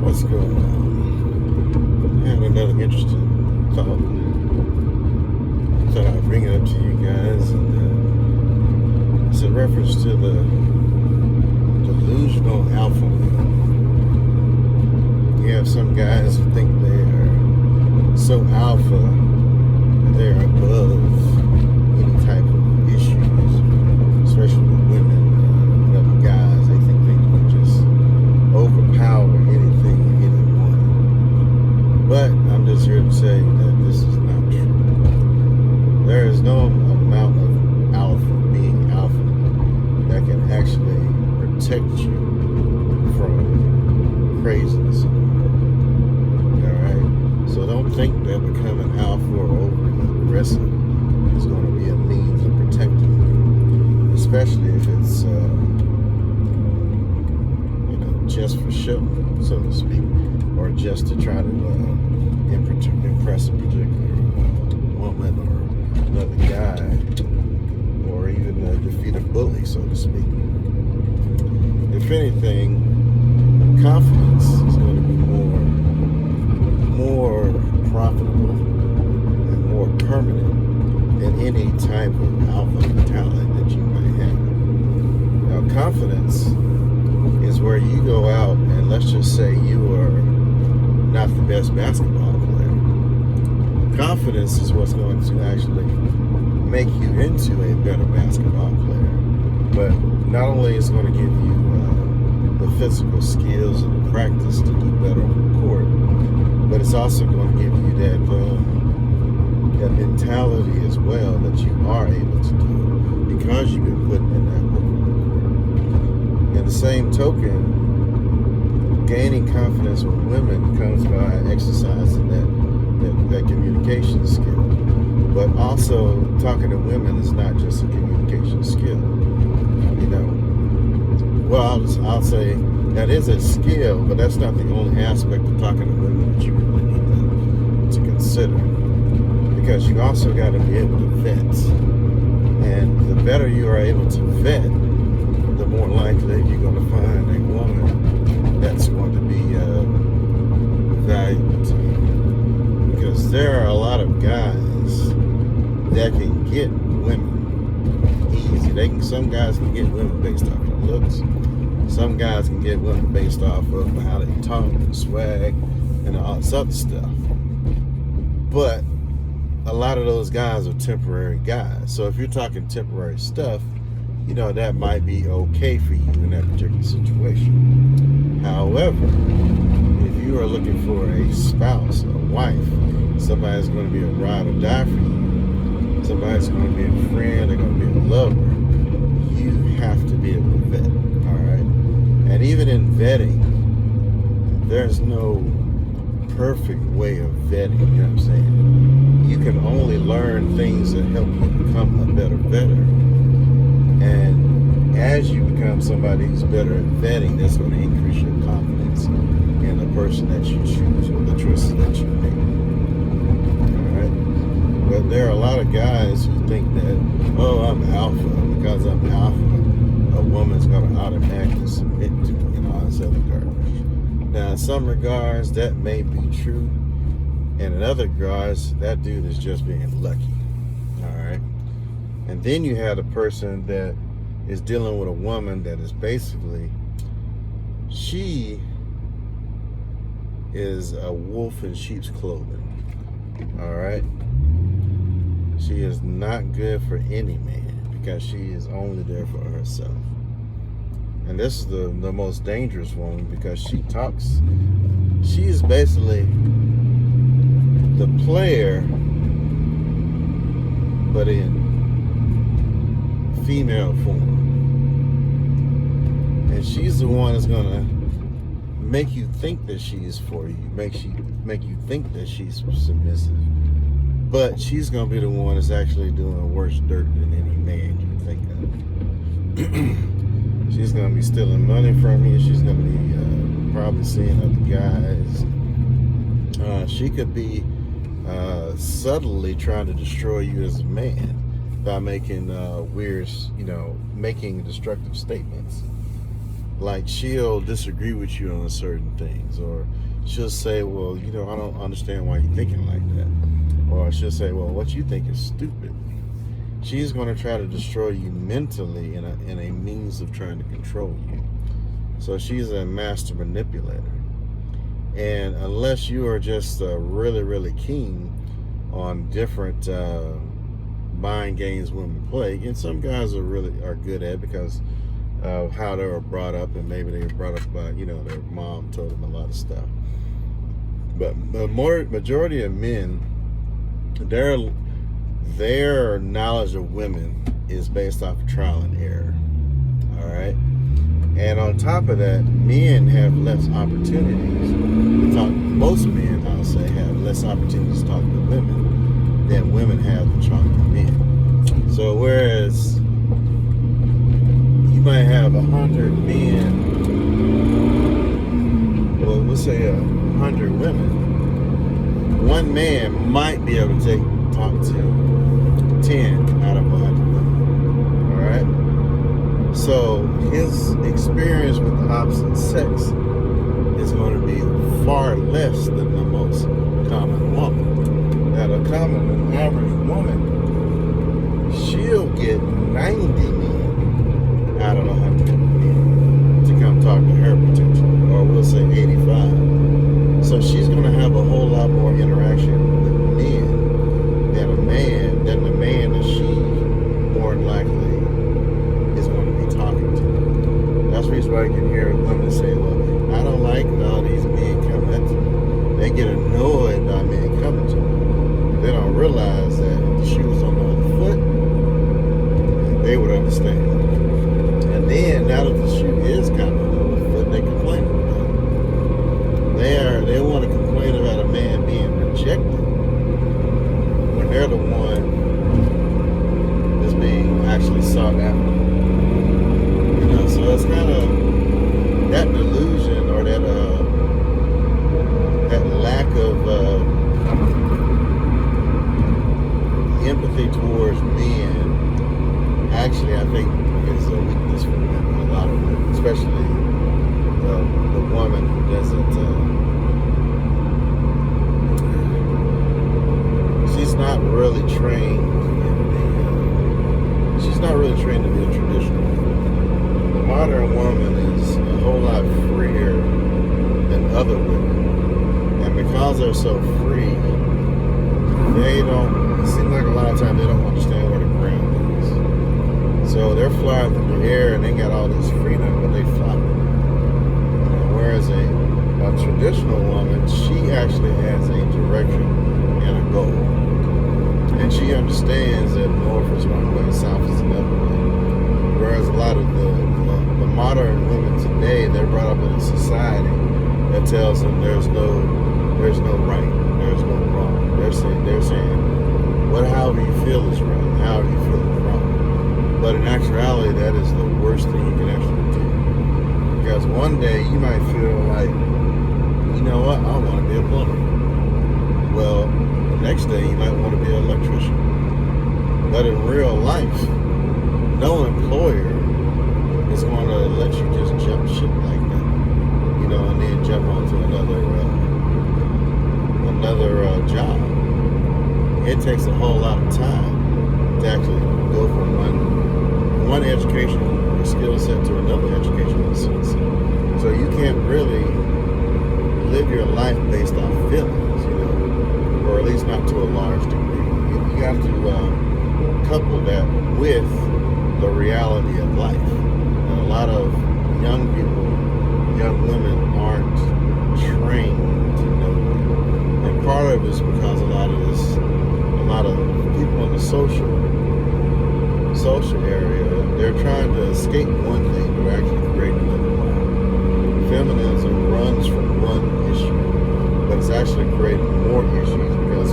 What's going on? I have another interesting thought. Thought I'd bring it up to you guys. And it's a reference to the delusional alpha male. You have some guys who think they are so alpha that they're above any type of issues, especially with women and other guys. They think they can just overpower anything and anyone. But I'm just here to say that this is not true. There is no amount of alpha, being alpha, that can actually protect you from craziness in the world. Alright? So don't think that becoming alpha or overly aggressive is going to be a means of protecting you. Especially if it's just for show, so to speak, or just to try to impress a particular woman or another guy, or even defeat a bully, so to speak. If anything, confidence is going to be more profitable and more permanent than any type of alpha mentality that you might have. Now, confidence is where you go out and let's just say you are not the best basketball player. Confidence is what's going to actually make you into a better basketball player. But not only is it going to give you the physical skills and the practice to do better on the court, but it's also going to give you that mentality as well that you are able to do it because you've been putting in that work. In the same token, gaining confidence with women comes by exercising that communication skill. But also, talking to women is not just a communication skill. Well, I'll say that is a skill, but that's not the only aspect of talking to women that you really need to consider. Because you also got to be able to vet. And the better you are able to vet, the more likely you're going to find a woman that's going to be valuable to you. Because there are a lot of guys that can get women easy. Some guys can get women based off their looks. Some guys can get women based off of how they talk and swag and all this other stuff. But a lot of those guys are temporary guys. So if you're talking temporary stuff, that might be okay for you in that particular situation. However, if you are looking for a spouse, a wife, somebody's going to be a ride or die for you, somebody's going to be a friend, they're going to be a lover, you have to be able to vet, all right? And even in vetting, there's no perfect way of vetting, you know what I'm saying? You can only learn things that help you become a better vetter. And as you become somebody who's better at vetting, that's going to increase your confidence in the person that you choose or the choices that you make. Alright? But there are a lot of guys who think that, I'm alpha. Because I'm alpha, a woman's going to automatically submit to me and all this other garbage. Now, in some regards, that may be true. And in other regards, that dude is just being lucky. Alright? And then you have a person that is dealing with a woman that is basically, she is a wolf in sheep's clothing. Alright? She is not good for any man because she is only there for herself. And this is the most dangerous one because she is basically the player, but in female form. And she's the one that's gonna make you think that she's for you, make you think that she's submissive. But she's gonna be the one that's actually doing worse dirt than any man you think of. She's gonna be stealing money from you. She's gonna be probably seeing other guys. She could be subtly trying to destroy you as a man. by making weird, making destructive statements. like she'll disagree with you on certain things, or she'll say, well, I don't understand why you're thinking like that, or she'll say, well, what you think is stupid. She's going to try to destroy you mentally in a means of trying to control you. So she's a master manipulator. And unless you are just really, really keen on different mind games women play, and some guys are good at it because of how they were brought up, and maybe they were brought up by, their mom told them a lot of stuff. But the majority of men, their knowledge of women is based off of trial and error. All right. And on top of that, men have less opportunities to talk. Most men, I'll say, have less opportunities to talk to women than women have to talk to men. So whereas you might have 100 men, well, let's say 100 women, one man might be able to talk to 10 out of 100 women. All right. So his experience with the opposite sex is going to be far less than the most common woman. Now, the average woman, she'll get 90 men out of 100 men to come talk to her potentially, or we'll say 85. So she's going to have a whole lot more interaction with men than the man that she more than likely is going to be talking to. That's the reason why you can hear women say, well, I don't like all these men coming up to me. They get annoyed by men coming to them. They don't realize that if the shoe was on the other foot, they would understand. And then, now that the shoe is kind of on the other foot, they complain about it. They want to complain about a man being rejected when they're the one that's being actually sought after. So it's kind of that delusion, or that lack of empathy towards men. Actually, I think is a weakness for women. A lot of women, especially the woman who doesn't. She's not really trained. She's not really trained to be a traditional woman. The modern woman is a whole lot freer than other women, and because they're so free, they don't. It seems like a lot of times they don't understand where the ground is. So they're flying through the air and they got all this freedom, but they fly. Whereas a traditional woman, she actually has a direction and a goal, and she understands that north is one way, south is another way. Whereas a lot of the modern women today, they're brought up in a society that tells them there's no right, there's no wrong. They're saying, however you feel is right, however you feel is wrong. But in actuality, that is the worst thing you can actually do. Because one day you might feel like, you know what, I want to be a plumber. Well, the next day you might want to be an electrician. But in real life, no employer is going to let you just jump ship like that, and then jump onto another job. It takes a whole lot of time to actually go from one educational skill set to another educational skill set. So you can't really live your life based off feelings, or at least not to a large degree. You have to couple that with the reality of life. And a lot of young women aren't trained to know that. And part of it is because a lot of people in the social area, they're trying to escape one thing to actually create another one. Feminism runs from one issue, but it's actually creating more issues, because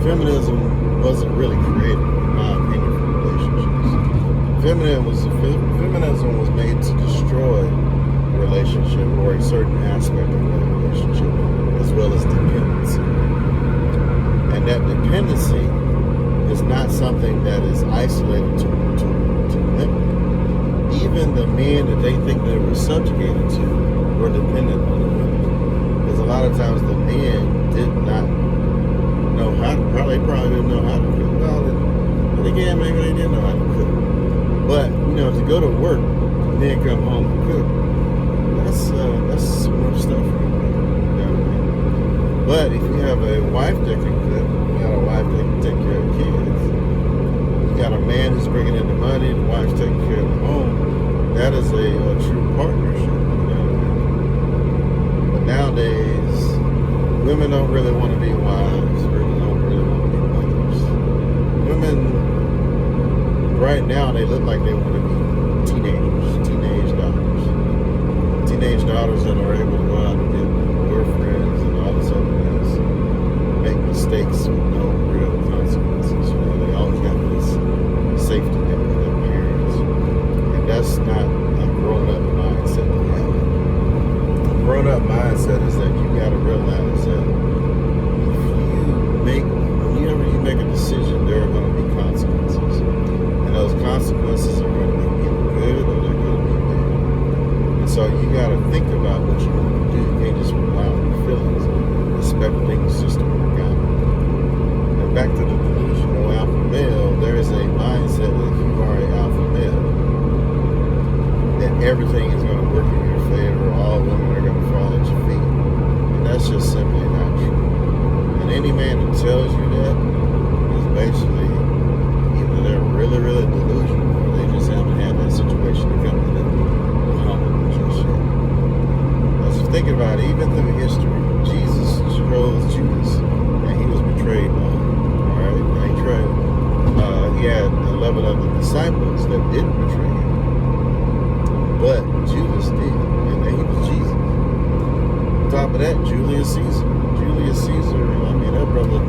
feminism wasn't really created, in my opinion, for relationships. Feminism was made to destroy a relationship, or a certain aspect of a relationship, as well as dependency. And that dependency is not something that is isolated to women. Even even the men that they think they were subjugated to were dependent on the women. Because a lot of times the men did not know how to, probably didn't know how to cook. Well, but again, maybe they didn't know how to cook. But, to go to work and then come home and cook, that's some rough stuff. You know what I mean? But if you have a wife that can cook, you got a wife that can take care of kids, you got a man who's bringing in the money, the wife's taking care of the home, that is a true partnership. You know what I mean? But nowadays, women don't really want to be wives, women don't really want to be mothers. Women, right now, they look like they want to be teenage daughters that are able to go out and get boyfriends and all this other things, make mistakes with no real consequences. They always got this safety net with their parents, and that's not a grown-up mindset to have. A grown-up mindset is that you got to realize that whenever you make a decision, there are going to be consequences, and those consequences are going to be either good or they're going to be bad. And so you got to think about what you want to do. You can't just rely on your feelings and expect things just to work out. And back to the delusional alpha male, there is a mindset that if you are an alpha male, that everything is going to work in your favor, all women are going to fall at your feet. And that's just simply not true. And any man that tells you that is basically either they're really, really delusional or they just haven't had that situation to come to them just yet. As you think about it, even through history, Jesus chose Judas and he was betrayed by him. Alright? He had 11 other disciples that didn't betray him. But Judas did, and then he was Jesus. On top of that, Julius Caesar, that brother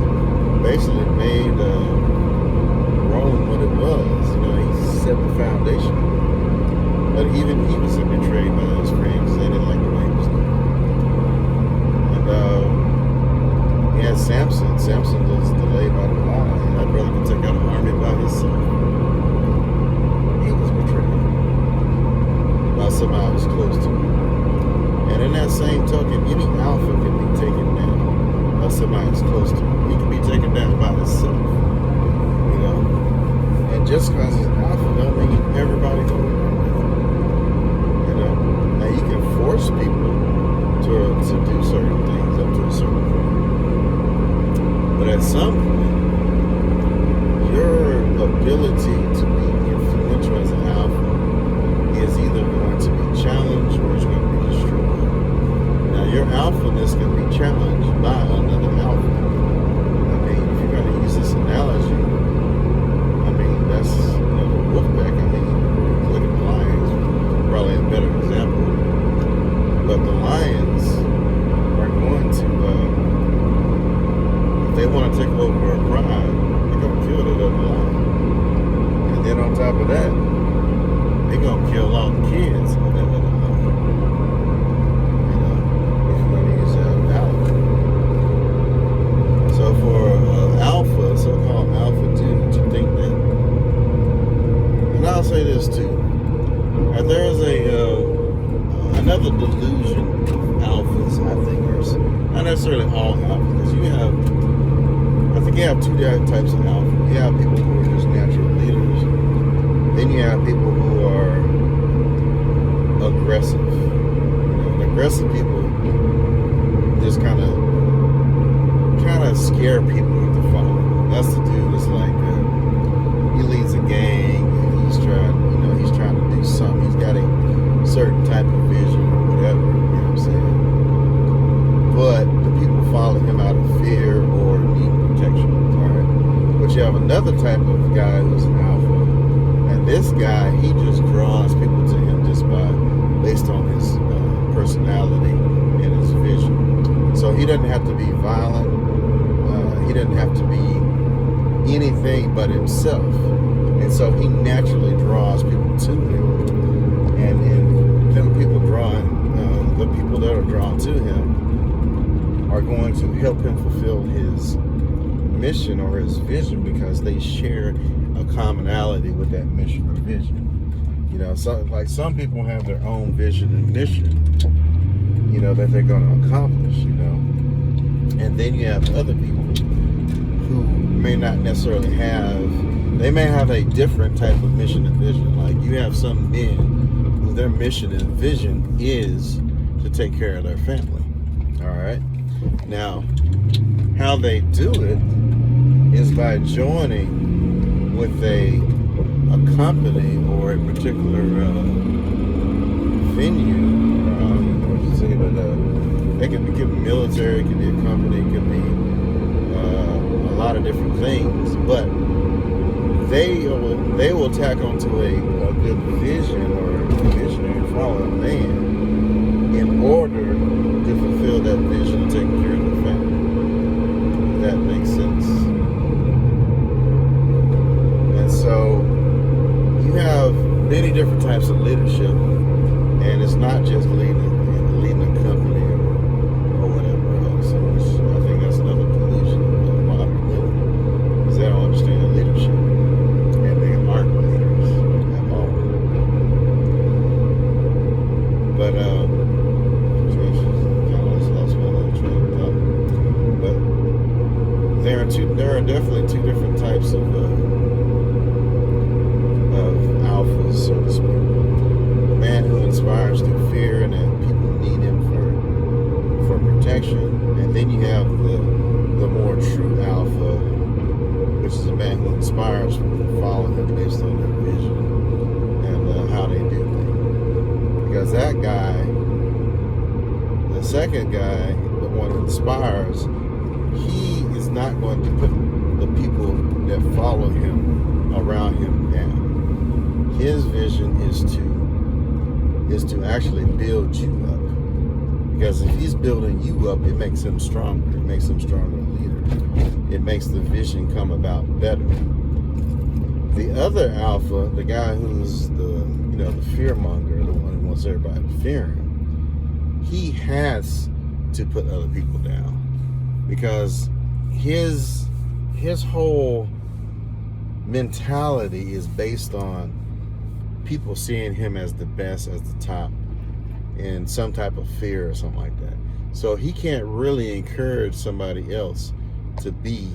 basically made Rome what it was. He set the foundation. But even he was betrayed by his friends. They didn't like the way he was doing. And he had Samson. Samson was delayed by the lie. That brother could take out an army by himself. He was betrayed by somebody who was close to him. And in that same token, any alpha can be taken down by somebody who's close to him. He can be taken down by himself. And just because he's alpha don't mean everybody can work with him. Now you can force people to do certain things up to a certain point. But at some point, your ability to be influential as an alpha is either going to be challenged or it's going to be destroyed. Now, your alphaness can be challenged by another alpha. If you're going to use this analogy, that's the wolfpack. Look at the lions, probably a better example. But the lions are going to, if they want to take over a pride, they're going to kill that other lion. And then on top of that, they're going to kill all the kids of that other lion. If you're going to use that analogy. So for alpha, so-called alpha dude, to think that, and I'll say this too, there is another delusion of alphas, I think, or not necessarily all alphas, because I think you have two different types of alpha. You have people who are just natural leaders, then you have people who are aggressive. And aggressive people just kind of scare people into following. That's the dude that's like, he leads a gang, and he's trying to do something. He's got a certain type of vision or whatever, you know what I'm saying? But the people follow him out of fear or need protection, all right? But you have another type of guy who's an alpha, and this guy, he just draws people to him just based on his personality and his vision. So he doesn't have to be violent. He doesn't have to be anything but himself. And so he naturally draws people to him. And then the people that are drawn to him are going to help him fulfill his mission or his vision because they share a commonality with that mission or vision. You know, so like some people have their own vision and mission, you know, that they're going to accomplish, you know. And then you have other people who may not necessarily they may have a different type of mission and vision. Like you have some men who their mission and vision is to take care of their family. All right. Now, how they do it is by joining with a company or a particular venue. I don't even know what to say, but it could be military, it could be a company, it could be a lot of different things. But they will tack onto a good vision or a visionary follow a man in order to fulfill that vision and take care of the family. If that makes sense. And so you have many different types of leadership, and it's not just leading a company or whatever else. Which I think that's another delusion of modern women, because they don't understand leadership, and they aren't leaders at all. But there are definitely two different types of alphas, so to speak. The man who inspires through fear and that people need him for protection, and then you have the more true alpha, which is a man who inspires people to follow him based on their vision and how they do things. Because that guy, the second guy, the one who inspires, he is not going to put the people that follow him around him down. His vision is to actually build you up. Because if he's building you up, it makes him stronger. It makes him stronger leader. It makes the vision come about better. The other alpha, the guy who's the fear monger, the one who wants everybody to fear him, he has to put other people down. Because his whole mentality is based on people seeing him as the best, as the top, in some type of fear or something like that. So he can't really encourage somebody else to be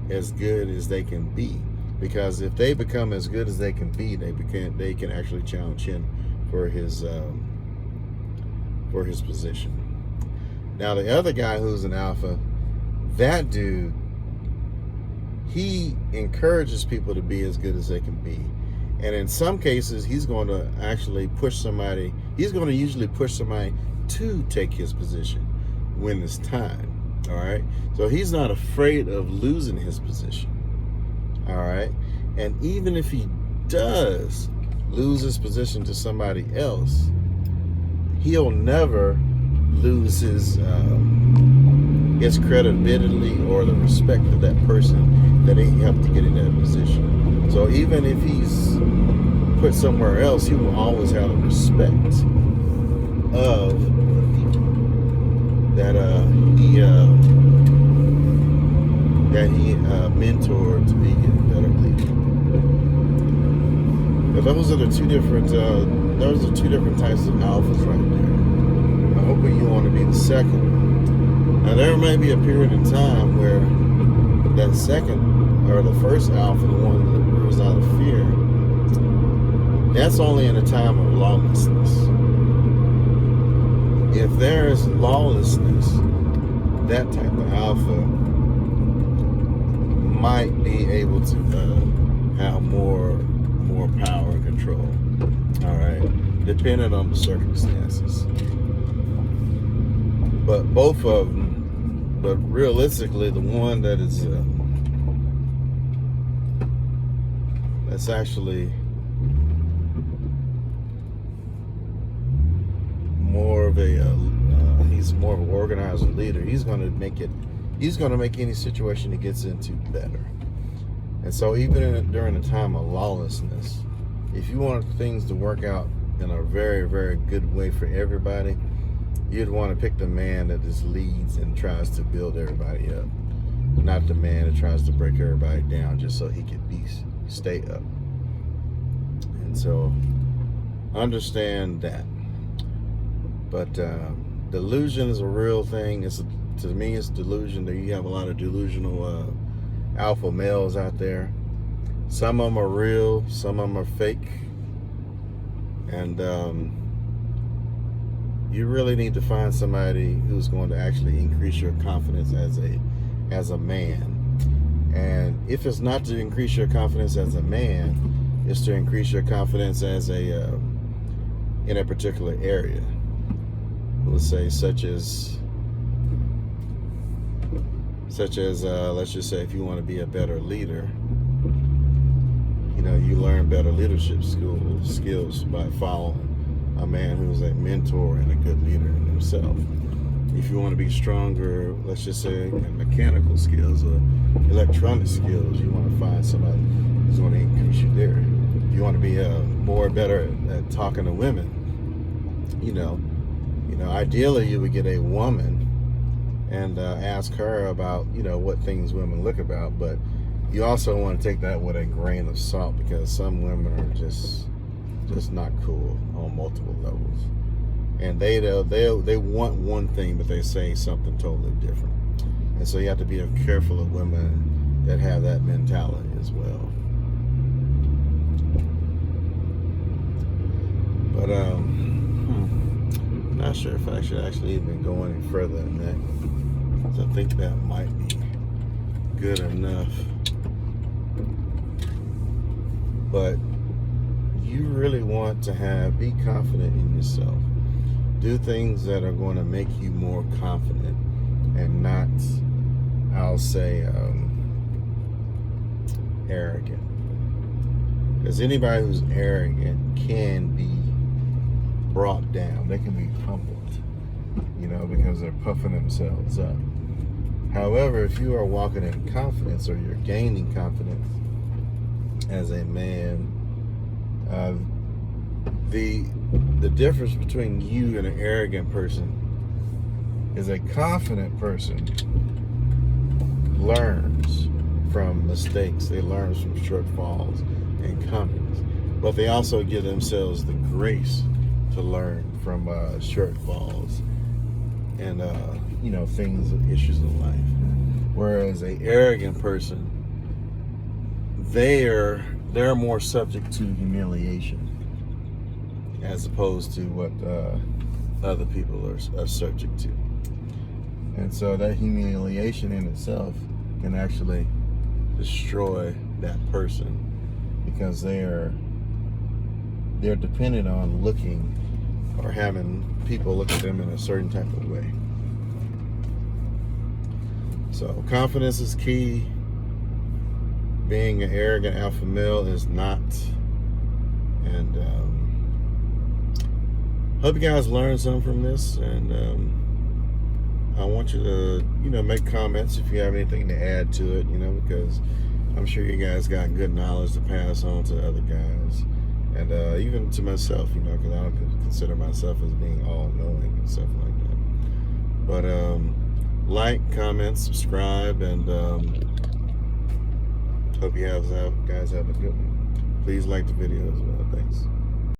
as good as they can be, because if they become as good as they can be, they can actually challenge him for his position. Now the other guy who's an alpha, that dude, he encourages people to be as good as they can be. And in some cases, he's going to actually push somebody, he's going to usually push somebody to take his position when it's time. All right. So he's not afraid of losing his position. All right. And even if he does lose his position to somebody else, he'll never lose his credibility or the respect of that person that he helped to get in that position. So even if he's put somewhere else, he will always have the respect of the people that he mentored to be a better leader. But those are two different types of alphas right there. I'm hoping you want to be the second one. Now there may be a period in time where that second or the first alpha, the one that moves out of fear, that's only in a time of lawlessness. If there is lawlessness, that type of alpha might be able to have more power and control. All right, depending on the circumstances. But both of them. But realistically, the one that is that's actually more of he's more of an organizer leader. He's going to make any situation he gets into better. And so even during a time of lawlessness, if you want things to work out in a very, very good way for everybody, you'd want to pick the man that just leads and tries to build everybody up, not the man that tries to break everybody down just so he can stay up. And so understand that. But delusion is a real thing. To me, it's delusion. You have a lot of delusional alpha males out there. Some of them are real, some of them are fake. And you really need to find somebody who's going to actually increase your confidence as a man. And if it's not to increase your confidence as a man, it's to increase your confidence as in a particular area. Let's say such as let's just say if you want to be a better leader, you learn better leadership skills by following a man who's a mentor and a good leader in himself. If you want to be stronger, let's just say in mechanical skills or electronic skills, you want to find somebody who's going to increase you there. If you want to be better at talking to women, ideally you would get a woman and ask her about what things women look about, but you also want to take that with a grain of salt, because some women are just not cool on multiple levels, and they want one thing but they say something totally different. And so you have to be careful of women that have that mentality as well. But not sure if I should actually even go any further than that. So I think that might be good enough. But you really want to be confident in yourself. Do things that are going to make you more confident and not, I'll say, arrogant. Because anybody who's arrogant can be brought down. They can be humbled, because they're puffing themselves up. However, if you are walking in confidence, or you're gaining confidence as a man, the difference between you and an arrogant person is a confident person learns from mistakes. They learn from shortfalls and comings, but they also give themselves the grace to learn from shortfalls and things, issues in life. Whereas a arrogant person, they're more subject to humiliation as opposed to what other people are subject to. And so that humiliation in itself can actually destroy that person, because they're dependent on looking or having people look at them in a certain type of way. So confidence is key. Being an arrogant alpha male is not. And hope you guys learned something from this. And I want you to, make comments if you have anything to add to it, because I'm sure you guys got good knowledge to pass on to other guys. And even to myself, because I don't consider myself as being all-knowing and stuff like that. But like, comment, subscribe, and hope you guys have a good one. Please like the video as well. Thanks.